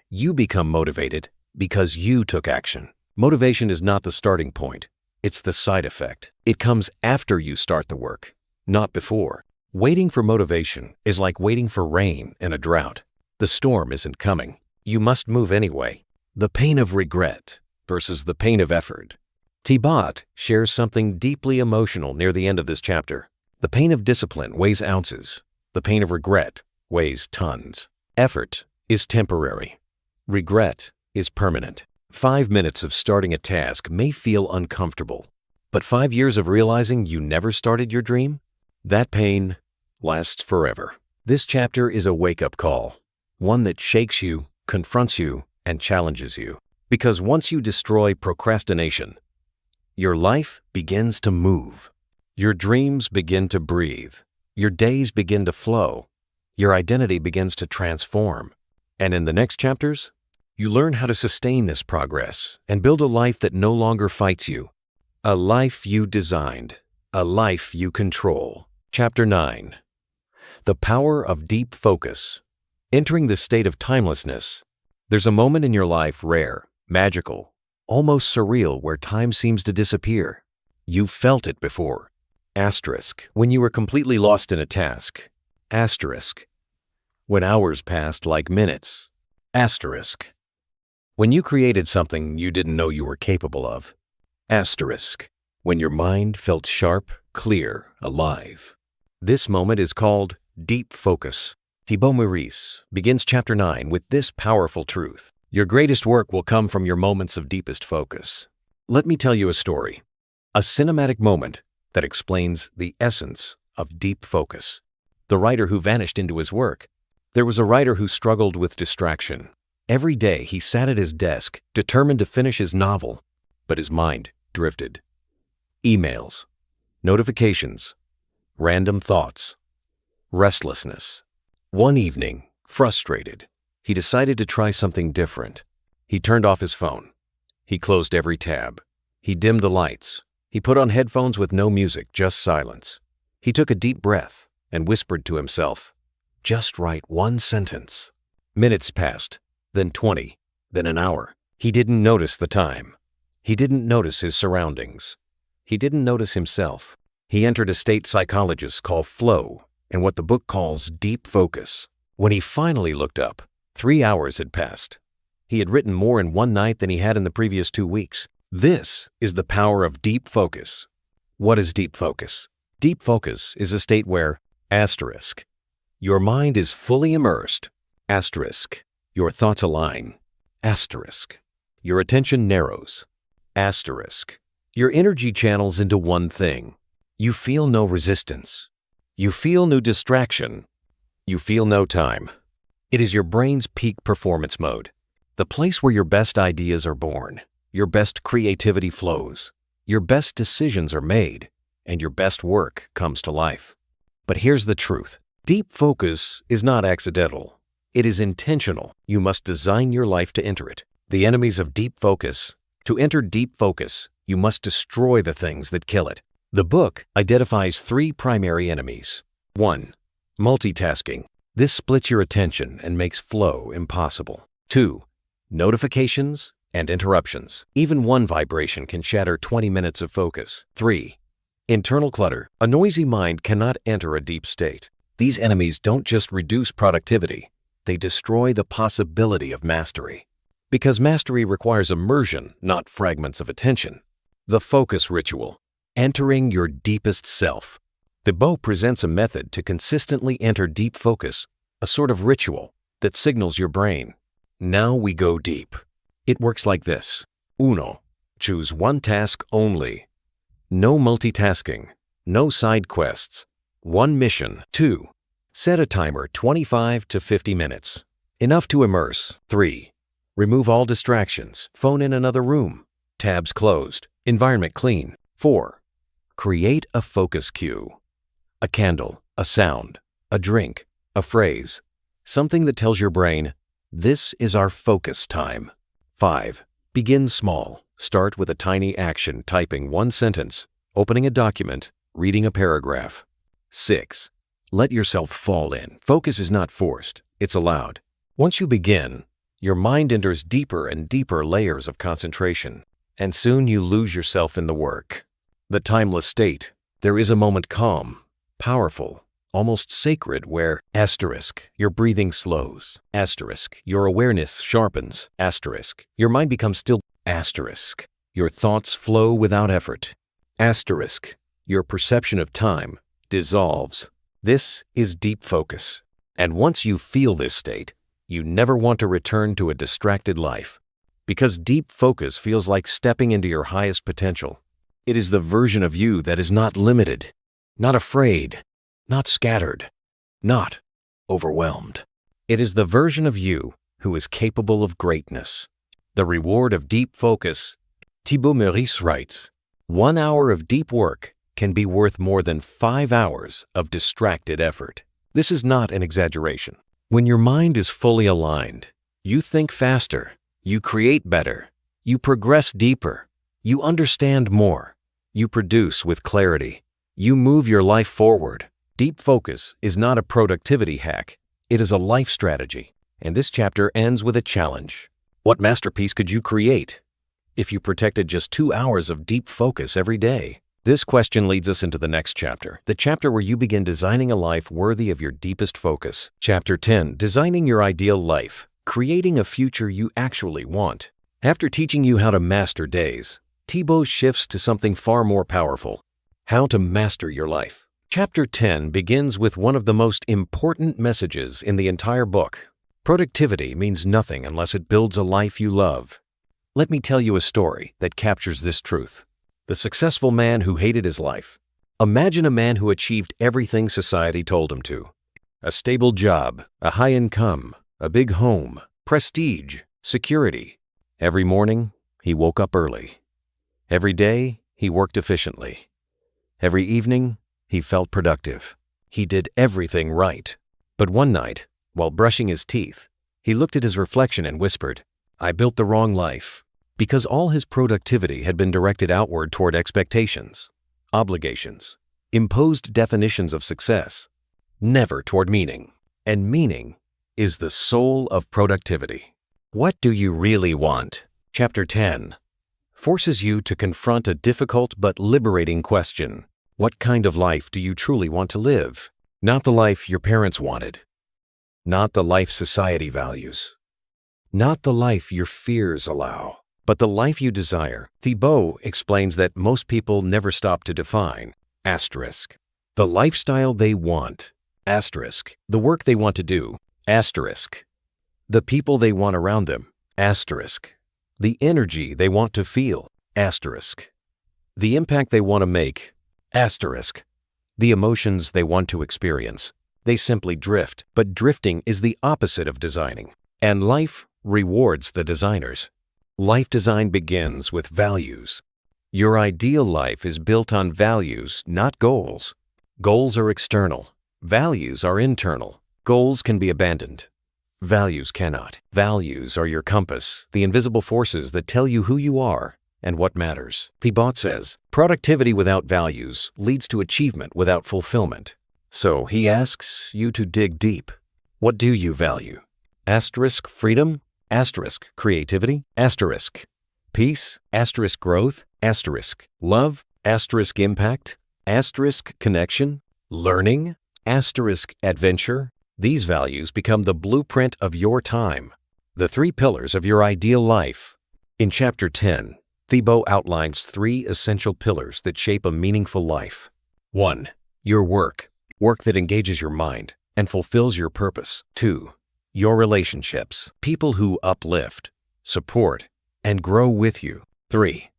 You become motivated because you took action. Motivation is not the starting point. It's the side effect. It comes after you start the work, not before. Waiting for motivation is like waiting for rain in a drought. The storm isn't coming. You must move anyway. The pain of regret, versus the pain of effort. Thibaut shares something deeply emotional near the end of this chapter. The pain of discipline weighs ounces. The pain of regret weighs tons. Effort is temporary. Regret is permanent. 5 minutes of starting a task may feel uncomfortable, but 5 years of realizing you never started your dream? That pain lasts forever. This chapter is a wake-up call, one that shakes you, confronts you, and challenges you. Because once you destroy procrastination, your life begins to move. Your dreams begin to breathe. Your days begin to flow. Your identity begins to transform. And in the next chapters, you learn how to sustain this progress and build a life that no longer fights you. A life you designed. A life you control. Chapter 9. The Power of Deep Focus. Entering the state of timelessness. There's a moment in your life rare, magical, almost surreal where time seems to disappear. You've felt it before. Asterisk. When you were completely lost in a task. Asterisk. When hours passed like minutes. Asterisk. When you created something you didn't know you were capable of. Asterisk. When your mind felt sharp, clear, alive. This moment is called deep focus. Thibaut Meurisse begins chapter 9 with this powerful truth. Your greatest work will come from your moments of deepest focus. Let me tell you a story. A cinematic moment that explains the essence of deep focus. The writer who vanished into his work. There was a writer who struggled with distraction. Every day he sat at his desk, determined to finish his novel, but his mind drifted. Emails, notifications, random thoughts, restlessness. One evening, frustrated, he decided to try something different. He turned off his phone. He closed every tab. He dimmed the lights. He put on headphones with no music, just silence. He took a deep breath and whispered to himself, "Just write one sentence." Minutes passed, then 20, then an hour. He didn't notice the time. He didn't notice his surroundings. He didn't notice himself. He entered a state psychologists call flow and what the book calls deep focus. When he finally looked up, 3 hours had passed. He had written more in one night than he had in the previous 2 weeks. This is the power of deep focus. What is deep focus? Deep focus is a state where, asterisk, your mind is fully immersed, asterisk, your thoughts align, asterisk, your attention narrows, asterisk, your energy channels into one thing. You feel no resistance. You feel no distraction. You feel no time. It is your brain's peak performance mode, the place where your best ideas are born, your best creativity flows, your best decisions are made, and your best work comes to life. But here's the truth. Deep focus is not accidental. It is intentional. You must design your life to enter it. The enemies of deep focus. To enter deep focus, you must destroy the things that kill it. The book identifies 3 primary enemies. 1. Multitasking. This splits your attention and makes flow impossible. 2. Notifications and interruptions. Even one vibration can shatter 20 minutes of focus. 3. Internal clutter. A noisy mind cannot enter a deep state. These enemies don't just reduce productivity, they destroy the possibility of mastery. Because mastery requires immersion, not fragments of attention. The focus ritual. Entering your deepest self. Thibaut presents a method to consistently enter deep focus, a sort of ritual that signals your brain. Now we go deep. It works like this. 1. Choose one task only. No multitasking. No side quests. One mission. 2. Set a timer 25 to 50 minutes. Enough to immerse. 3. Remove all distractions. Phone in another room. Tabs closed. Environment clean. 4. Create a focus cue. A candle, a sound, a drink, a phrase. Something that tells your brain, this is our focus time. 5. Begin small. Start with a tiny action, typing one sentence, opening a document, reading a paragraph. 6. Let yourself fall in. Focus is not forced, it's allowed. Once you begin, your mind enters deeper and deeper layers of concentration, and soon you lose yourself in the work. The timeless state. There is a moment calm, powerful, almost sacred where, asterisk, your breathing slows, asterisk, your awareness sharpens, asterisk, your mind becomes still. Asterisk. Your thoughts flow without effort. Asterisk. Your perception of time dissolves. This is deep focus. And once you feel this state, you never want to return to a distracted life. Because deep focus feels like stepping into your highest potential. It is the version of you that is not limited, not afraid, not scattered, not overwhelmed. It is the version of you who is capable of greatness. The reward of deep focus. Thibaut Meurisse writes, 1 hour of deep work can be worth more than 5 hours of distracted effort. This is not an exaggeration. When your mind is fully aligned, you think faster, you create better, you progress deeper, you understand more, you produce with clarity, you move your life forward. Deep focus is not a productivity hack, it is a life strategy. And this chapter ends with a challenge. What masterpiece could you create if you protected just 2 hours of deep focus every day? This question leads us into the next chapter, the chapter where you begin designing a life worthy of your deepest focus. Chapter 10, Designing Your Ideal Life, Creating a Future You Actually Want. After teaching you how to master days, Thibaut shifts to something far more powerful, how to master your life. Chapter 10 begins with one of the most important messages in the entire book. Productivity means nothing unless it builds a life you love. Let me tell you a story that captures this truth. The successful man who hated his life. Imagine a man who achieved everything society told him to. A stable job, a high income, a big home, prestige, security. Every morning, he woke up early. Every day, he worked efficiently. Every evening, he felt productive. He did everything right. But one night, while brushing his teeth, he looked at his reflection and whispered, "I built the wrong life." Because all his productivity had been directed outward toward expectations, obligations, imposed definitions of success, never toward meaning. And meaning is the soul of productivity. What do you really want? Chapter 10 forces you to confront a difficult but liberating question. What kind of life do you truly want to live? Not the life your parents wanted. Not the life society values. Not the life your fears allow. But the life you desire. Thibaut explains that most people never stop to define. Asterisk. The lifestyle they want. Asterisk. The work they want to do. Asterisk. The people they want around them. Asterisk. The energy they want to feel. Asterisk. The impact they want to make. Asterisk. The emotions they want to experience. They simply drift, but drifting is the opposite of designing. And life rewards the designers. Life design begins with values. Your ideal life is built on values, not goals. Goals are external. Values are internal. Goals can be abandoned. Values cannot. Values are your compass, the invisible forces that tell you who you are and what matters. Thibaut says, productivity without values leads to achievement without fulfillment. So he asks you to dig deep. What do you value? Asterisk freedom? Asterisk creativity? Asterisk peace? Asterisk growth? Asterisk love? Asterisk impact? Asterisk connection? Learning? Asterisk adventure? These values become the blueprint of your time, the 3 pillars of your ideal life. In Chapter 10, Thibaut outlines 3 essential pillars that shape a meaningful life. 1. Your work. Work that engages your mind and fulfills your purpose. 2. Your relationships. People who uplift, support, and grow with you. 3.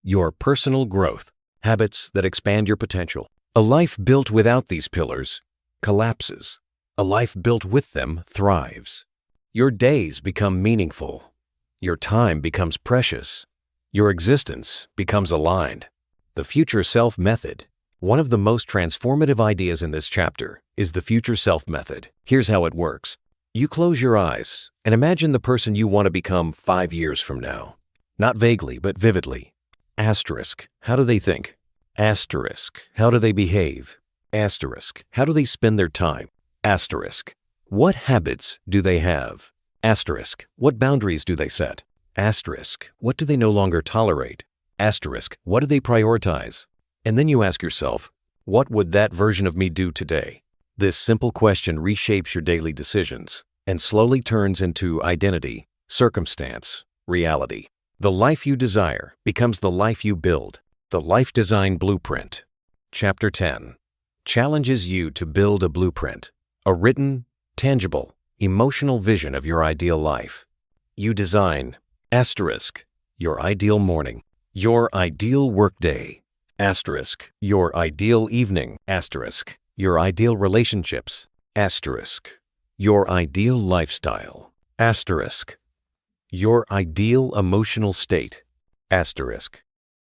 Your personal growth. Habits that expand your potential. A life built without these pillars collapses. A life built with them thrives. Your days become meaningful. Your time becomes precious. Your existence becomes aligned. The Future Self Method. One of the most transformative ideas in this chapter is the Future Self Method. Here's how it works. You close your eyes and imagine the person you want to become 5 years from now. Not vaguely, but vividly. Asterisk. How do they think? Asterisk. How do they behave? Asterisk. How do they spend their time? Asterisk. What habits do they have? Asterisk. What boundaries do they set? Asterisk. What do they no longer tolerate? Asterisk. What do they prioritize? And then you ask yourself, what would that version of me do today? This simple question reshapes your daily decisions and slowly turns into identity, circumstance, reality. The life you desire becomes the life you build. The Life Design Blueprint. Chapter 10 challenges you to build a blueprint, a written, tangible, emotional vision of your ideal life. You design asterisk, your ideal morning, your ideal workday, asterisk, your ideal evening, asterisk, your ideal relationships, asterisk, your ideal lifestyle, asterisk, your ideal emotional state, asterisk,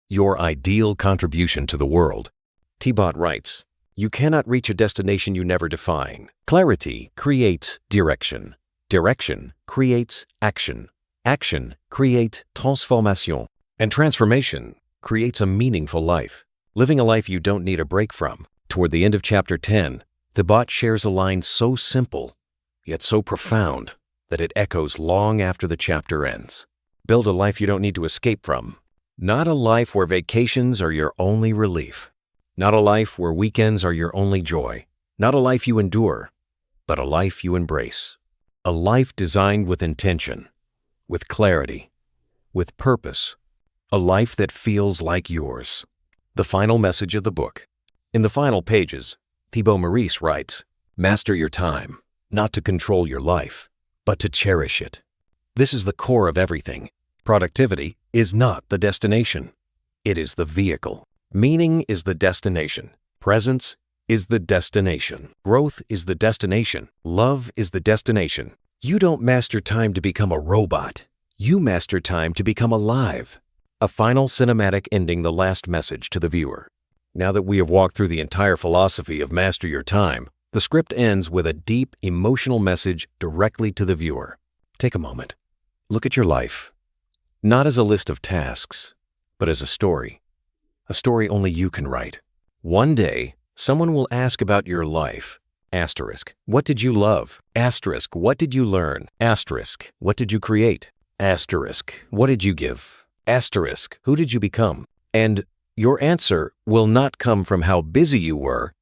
your ideal contribution to the world. Thibaut writes, "You cannot reach a destination you never define. Clarity creates direction. Direction creates action. Action creates transformation. And transformation creates a meaningful life. Living a life you don't need a break from." Toward the end of Chapter 10, Thibaut shares a line so simple, yet so profound, that it echoes long after the chapter ends. Build a life you don't need to escape from. Not a life where vacations are your only relief. Not a life where weekends are your only joy. Not a life you endure, but a life you embrace. A life designed with intention, with clarity, with purpose. A life that feels like yours. The final message of the book. In the final pages, Thibaut Meurisse writes, "Master your time, not to control your life, but to cherish it." This is the core of everything. Productivity is not the destination. It is the vehicle. Meaning is the destination. Presence is the destination. Growth is the destination. Love is the destination. You don't master time to become a robot. You master time to become alive. A final cinematic ending, the last message to the viewer. Now that we have walked through the entire philosophy of Master Your Time, the script ends with a deep, emotional message directly to the viewer. Take a moment. Look at your life. Not as a list of tasks, but as a story. A story only you can write. One day, someone will ask about your life. Asterisk, what did you love? Asterisk, what did you learn? Asterisk, what did you create? Asterisk, what did you give? Asterisk, who did you become? And your answer will not come from how busy you were,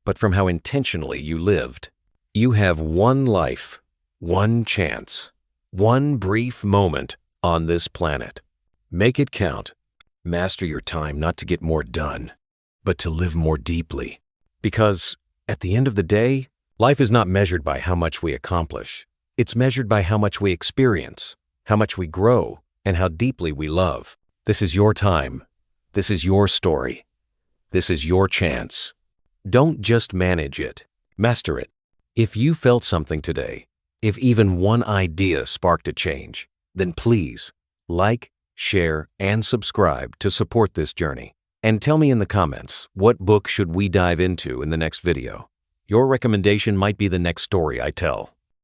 but from how intentionally you lived. You have one life, one chance, one brief moment on this planet. Make it count. Master your time not to get more done, but to live more deeply. Because at the end of the day, life is not measured by how much we accomplish. It's measured by how much we experience, how much we grow, and how deeply we love. This is your time. This is your story. This is your chance. Don't just manage it. Master it. If you felt something today, if even one idea sparked a change, then please like, share, and subscribe to support this journey. And tell me in the comments, what book should we dive into in the next video? Your recommendation might be the next story I tell.